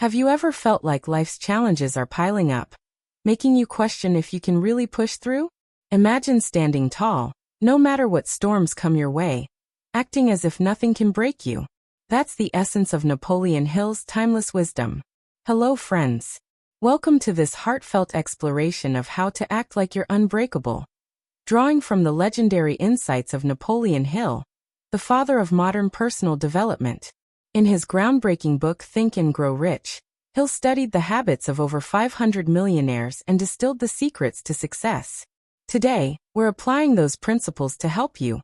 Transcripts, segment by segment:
Have you ever felt like life's challenges are piling up, making you question if you can really push through? Imagine standing tall, no matter what storms come your way, acting as if nothing can break you. That's the essence of Napoleon Hill's timeless wisdom. Hello, friends. Welcome to this heartfelt exploration of how to act like you're unbreakable. Drawing from the legendary insights of Napoleon Hill, the father of modern personal development. In his groundbreaking book Think and Grow Rich, Hill studied the habits of over 500 millionaires and distilled the secrets to success. Today, we're applying those principles to help you,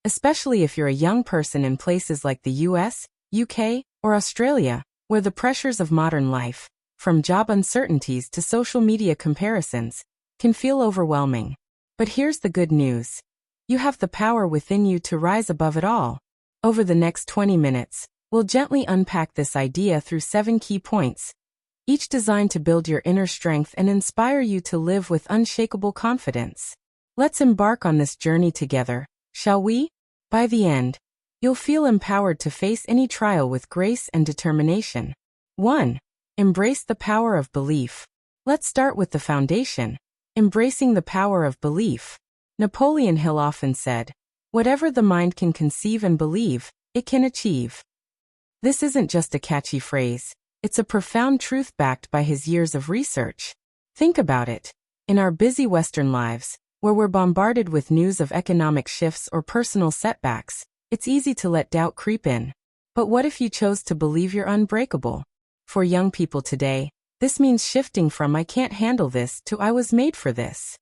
especially if you're a young person in places like the US, UK, or Australia, where the pressures of modern life, from job uncertainties to social media comparisons, can feel overwhelming. But here's the good news. You have the power within you to rise above it all. Over the next 20 minutes, we'll gently unpack this idea through 7 key points, each designed to build your inner strength and inspire you to live with unshakable confidence. Let's embark on this journey together, shall we? By the end, you'll feel empowered to face any trial with grace and determination. 1. Embrace the power of belief. Let's start with the foundation, embracing the power of belief. Napoleon Hill often said, "Whatever the mind can conceive and believe, it can achieve." This isn't just a catchy phrase, it's a profound truth backed by his years of research. Think about it. In our busy Western lives, where we're bombarded with news of economic shifts or personal setbacks, it's easy to let doubt creep in. But what if you chose to believe you're unbreakable? For young people today, this means shifting from "I can't handle this" to "I was made for this."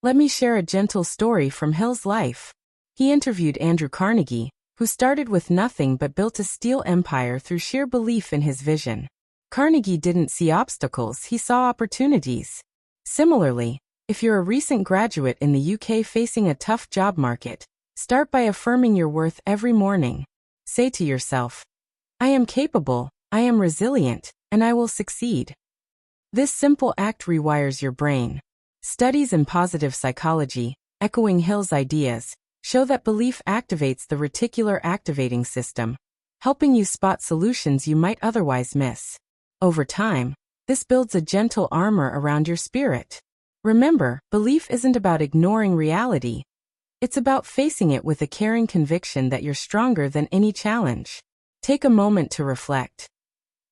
Let me share a gentle story from Hill's life. He interviewed Andrew Carnegie, who started with nothing but built a steel empire through sheer belief in his vision. Carnegie didn't see obstacles, he saw opportunities. Similarly, if you're a recent graduate in the UK facing a tough job market, start by affirming your worth every morning. Say to yourself, "I am capable, I am resilient, and I will succeed." This simple act rewires your brain. Studies in positive psychology, echoing Hill's ideas, show that belief activates the reticular activating system, helping you spot solutions you might otherwise miss. Over time, this builds a gentle armor around your spirit. Remember, belief isn't about ignoring reality. It's about facing it with a caring conviction that you're stronger than any challenge. Take a moment to reflect.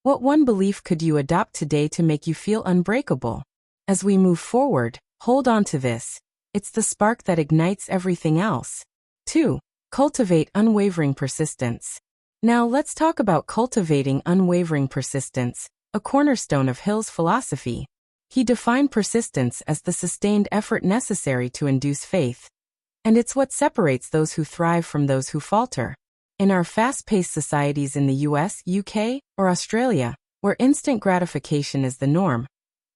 What one belief could you adopt today to make you feel unbreakable? As we move forward, hold on to this. It's the spark that ignites everything else. 2. Cultivate unwavering persistence. Now let's talk about cultivating unwavering persistence, a cornerstone of Hill's philosophy. He defined persistence as the sustained effort necessary to induce faith. And it's what separates those who thrive from those who falter. In our fast-paced societies in the US, UK, or Australia, where instant gratification is the norm,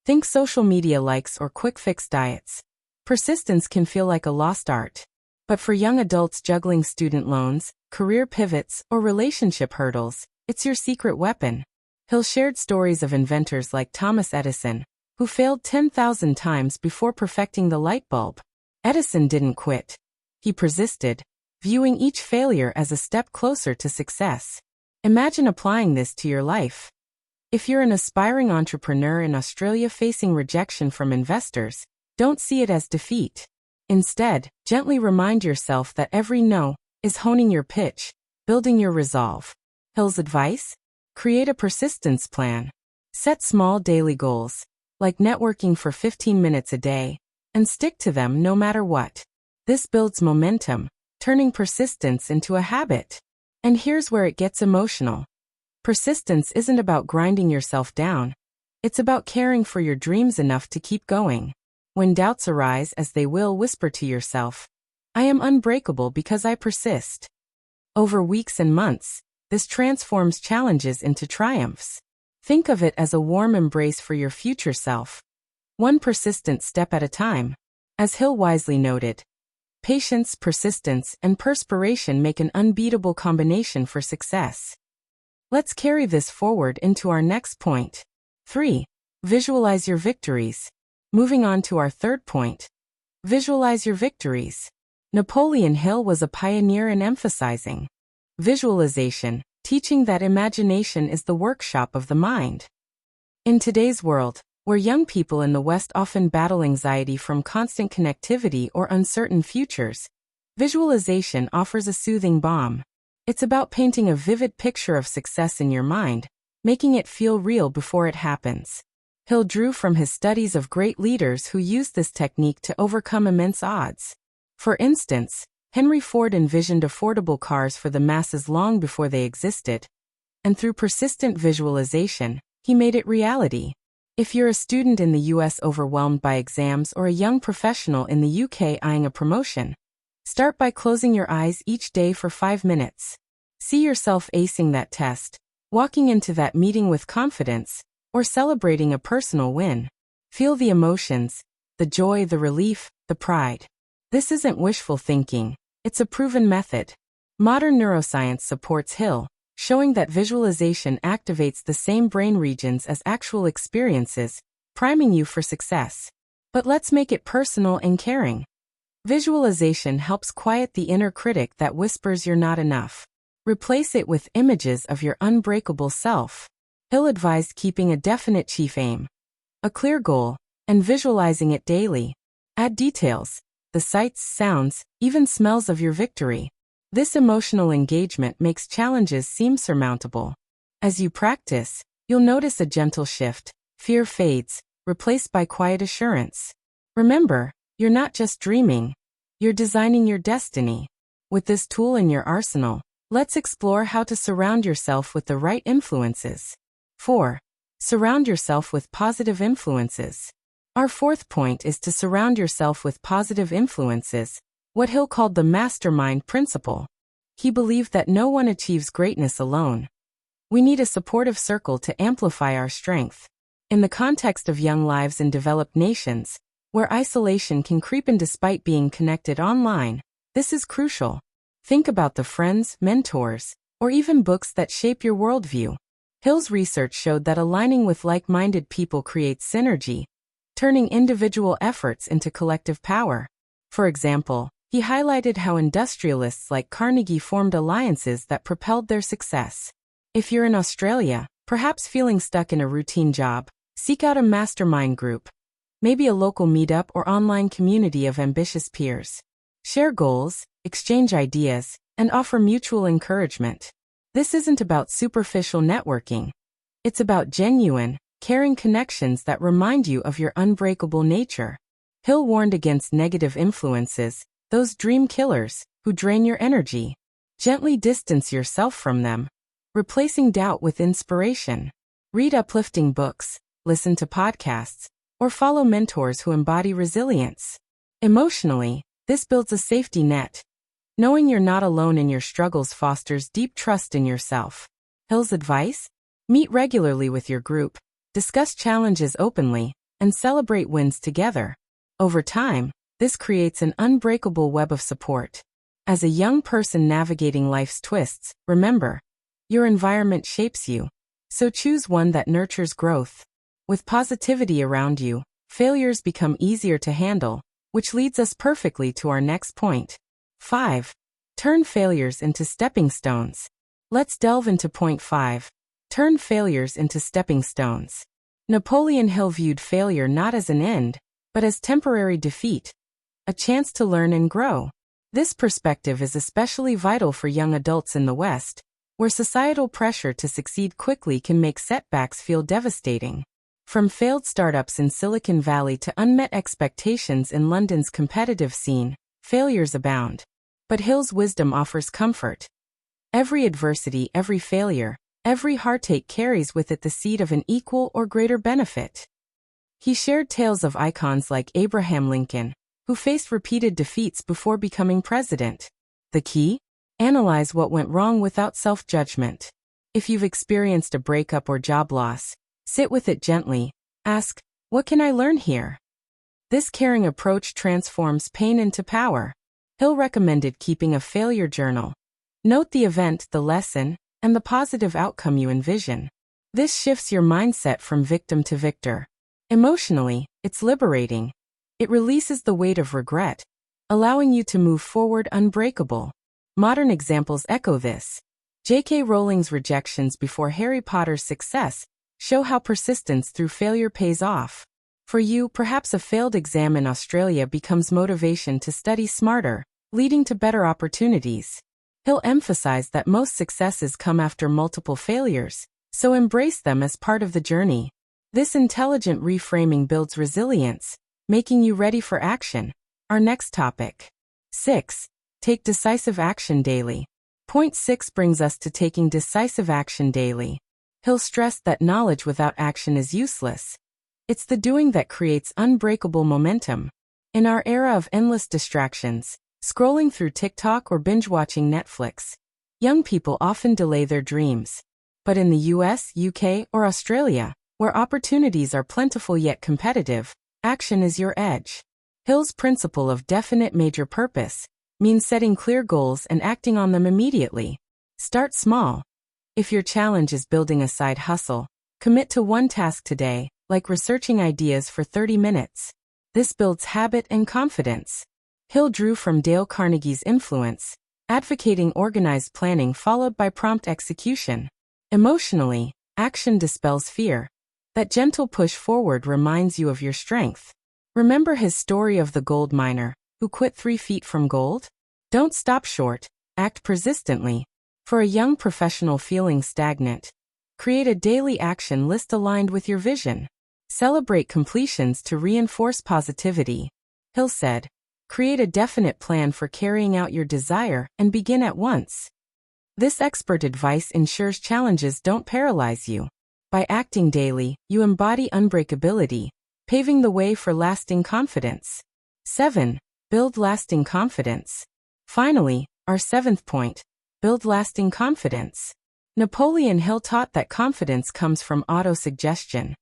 think social media likes or quick-fix diets, persistence can feel like a lost art. But for young adults juggling student loans, career pivots, or relationship hurdles, it's your secret weapon. Hill shared stories of inventors like Thomas Edison, who failed 10,000 times before perfecting the light bulb. Edison didn't quit. He persisted, viewing each failure as a step closer to success. Imagine applying this to your life. If you're an aspiring entrepreneur in Australia facing rejection from investors, don't see it as defeat. Instead, gently remind yourself that every no is honing your pitch, building your resolve. Hill's advice? Create a persistence plan. Set small daily goals, like networking for 15 minutes a day, and stick to them no matter what. This builds momentum, turning persistence into a habit. And here's where it gets emotional. Persistence isn't about grinding yourself down. It's about caring for your dreams enough to keep going. When doubts arise, as they will, whisper to yourself, "I am unbreakable because I persist." Over weeks and months, this transforms challenges into triumphs. Think of it as a warm embrace for your future self. One persistent step at a time. As Hill wisely noted, patience, persistence, and perspiration make an unbeatable combination for success. Let's carry this forward into our next point. 3. Visualize your victories. Moving on to our third point. Visualize your victories. Napoleon Hill was a pioneer in emphasizing visualization, teaching that imagination is the workshop of the mind. In today's world, where young people in the West often battle anxiety from constant connectivity or uncertain futures, visualization offers a soothing balm. It's about painting a vivid picture of success in your mind, making it feel real before it happens. Hill drew from his studies of great leaders who used this technique to overcome immense odds. For instance, Henry Ford envisioned affordable cars for the masses long before they existed, and through persistent visualization, he made it reality. If you're a student in the US overwhelmed by exams or a young professional in the UK eyeing a promotion, start by closing your eyes each day for 5 minutes. See yourself acing that test, walking into that meeting with confidence, or celebrating a personal win. Feel the emotions, the joy, the relief, the pride. This isn't wishful thinking, it's a proven method. Modern neuroscience supports Hill, showing that visualization activates the same brain regions as actual experiences, priming you for success. But let's make it personal and caring. Visualization helps quiet the inner critic that whispers you're not enough. Replace it with images of your unbreakable self. Hill advised keeping a definite chief aim, a clear goal, and visualizing it daily. Add details, the sights, sounds, even smells of your victory. This emotional engagement makes challenges seem surmountable. As you practice, you'll notice a gentle shift. Fear fades, replaced by quiet assurance. Remember, you're not just dreaming, you're designing your destiny. With this tool in your arsenal, let's explore how to surround yourself with the right influences. 4. Surround yourself with positive influences. Our fourth point is to surround yourself with positive influences, what Hill called the mastermind principle. He believed that no one achieves greatness alone. We need a supportive circle to amplify our strength. In the context of young lives in developed nations, where isolation can creep in despite being connected online, this is crucial. Think about the friends, mentors, or even books that shape your worldview. Hill's research showed that aligning with like-minded people creates synergy, turning individual efforts into collective power. For example, he highlighted how industrialists like Carnegie formed alliances that propelled their success. If you're in Australia, perhaps feeling stuck in a routine job, seek out a mastermind group, maybe a local meetup or online community of ambitious peers. Share goals, exchange ideas, and offer mutual encouragement. This isn't about superficial networking. It's about genuine, caring connections that remind you of your unbreakable nature. Hill warned against negative influences, those dream killers, who drain your energy. Gently distance yourself from them, replacing doubt with inspiration. Read uplifting books, listen to podcasts, or follow mentors who embody resilience. Emotionally, this builds a safety net. Knowing you're not alone in your struggles fosters deep trust in yourself. Hill's advice? Meet regularly with your group, discuss challenges openly, and celebrate wins together. Over time, this creates an unbreakable web of support. As a young person navigating life's twists, remember, your environment shapes you. So choose one that nurtures growth. With positivity around you, failures become easier to handle, which leads us perfectly to our next point. 5. Turn failures into stepping stones. Let's delve into point 5. Turn failures into stepping stones. Napoleon Hill viewed failure not as an end, but as temporary defeat, a chance to learn and grow. This perspective is especially vital for young adults in the West, where societal pressure to succeed quickly can make setbacks feel devastating. From failed startups in Silicon Valley to unmet expectations in London's competitive scene, failures abound. But Hill's wisdom offers comfort. Every adversity, every failure, every heartache carries with it the seed of an equal or greater benefit. He shared tales of icons like Abraham Lincoln, who faced repeated defeats before becoming president. The key? Analyze what went wrong without self-judgment. If you've experienced a breakup or job loss, sit with it gently. Ask, what can I learn here? This caring approach transforms pain into power. Hill recommended keeping a failure journal. Note the event, the lesson, and the positive outcome you envision. This shifts your mindset from victim to victor. Emotionally, it's liberating. It releases the weight of regret, allowing you to move forward unbreakable. Modern examples echo this. J.K. Rowling's rejections before Harry Potter's success show how persistence through failure pays off. For you, perhaps a failed exam in Australia becomes motivation to study smarter, leading to better opportunities. He'll emphasize that most successes come after multiple failures, so embrace them as part of the journey. This intelligent reframing builds resilience, making you ready for action. Our next topic. 6. Take decisive action daily. Point 6 brings us to taking decisive action daily. He'll stress that knowledge without action is useless. It's the doing that creates unbreakable momentum. In our era of endless distractions, scrolling through TikTok or binge-watching Netflix, young people often delay their dreams. But in the US, UK, or Australia, where opportunities are plentiful yet competitive, action is your edge. Hill's principle of definite major purpose means setting clear goals and acting on them immediately. Start small. If your challenge is building a side hustle, commit to one task today, like researching ideas for 30 minutes. This builds habit and confidence. Hill drew from Dale Carnegie's influence, advocating organized planning followed by prompt execution. Emotionally, action dispels fear. That gentle push forward reminds you of your strength. Remember his story of the gold miner, who quit 3 feet from gold? Don't stop short, act persistently. For a young professional feeling stagnant, create a daily action list aligned with your vision. Celebrate completions to reinforce positivity. Hill said, create a definite plan for carrying out your desire and begin at once. This expert advice ensures challenges don't paralyze you. By acting daily, you embody unbreakability, paving the way for lasting confidence. 7. Build lasting confidence. Finally, our 7th point, build lasting confidence. Napoleon Hill taught that confidence comes from auto-suggestion,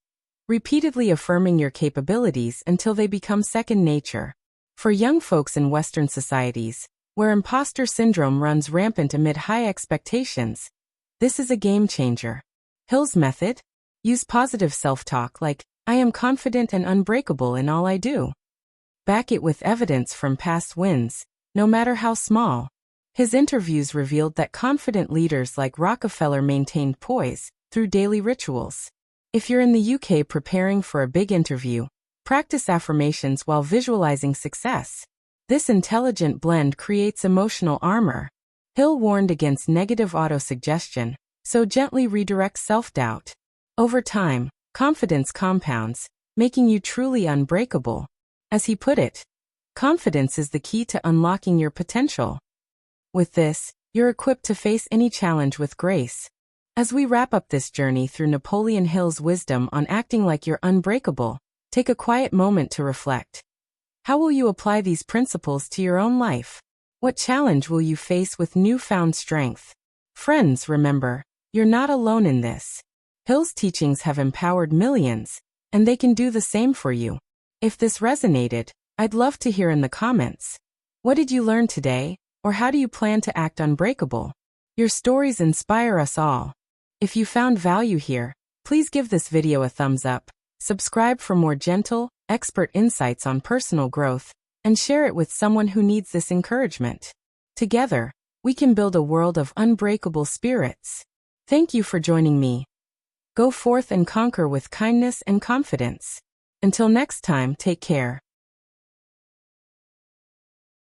repeatedly affirming your capabilities until they become second nature. For young folks in Western societies, where imposter syndrome runs rampant amid high expectations, this is a game changer. Hill's method? Use positive self-talk like, I am confident and unbreakable in all I do. Back it with evidence from past wins, no matter how small. His interviews revealed that confident leaders like Rockefeller maintained poise through daily rituals. If you're in the UK preparing for a big interview, practice affirmations while visualizing success. This intelligent blend creates emotional armor. Hill warned against negative autosuggestion, so gently redirect self-doubt. Over time, confidence compounds, making you truly unbreakable. As he put it, confidence is the key to unlocking your potential. With this, you're equipped to face any challenge with grace. As we wrap up this journey through Napoleon Hill's wisdom on acting like you're unbreakable, take a quiet moment to reflect. How will you apply these principles to your own life? What challenge will you face with newfound strength? Friends, remember, you're not alone in this. Hill's teachings have empowered millions, and they can do the same for you. If this resonated, I'd love to hear in the comments. What did you learn today, or how do you plan to act unbreakable? Your stories inspire us all. If you found value here, please give this video a thumbs up, subscribe for more gentle, expert insights on personal growth, and share it with someone who needs this encouragement. Together, we can build a world of unbreakable spirits. Thank you for joining me. Go forth and conquer with kindness and confidence. Until next time, take care.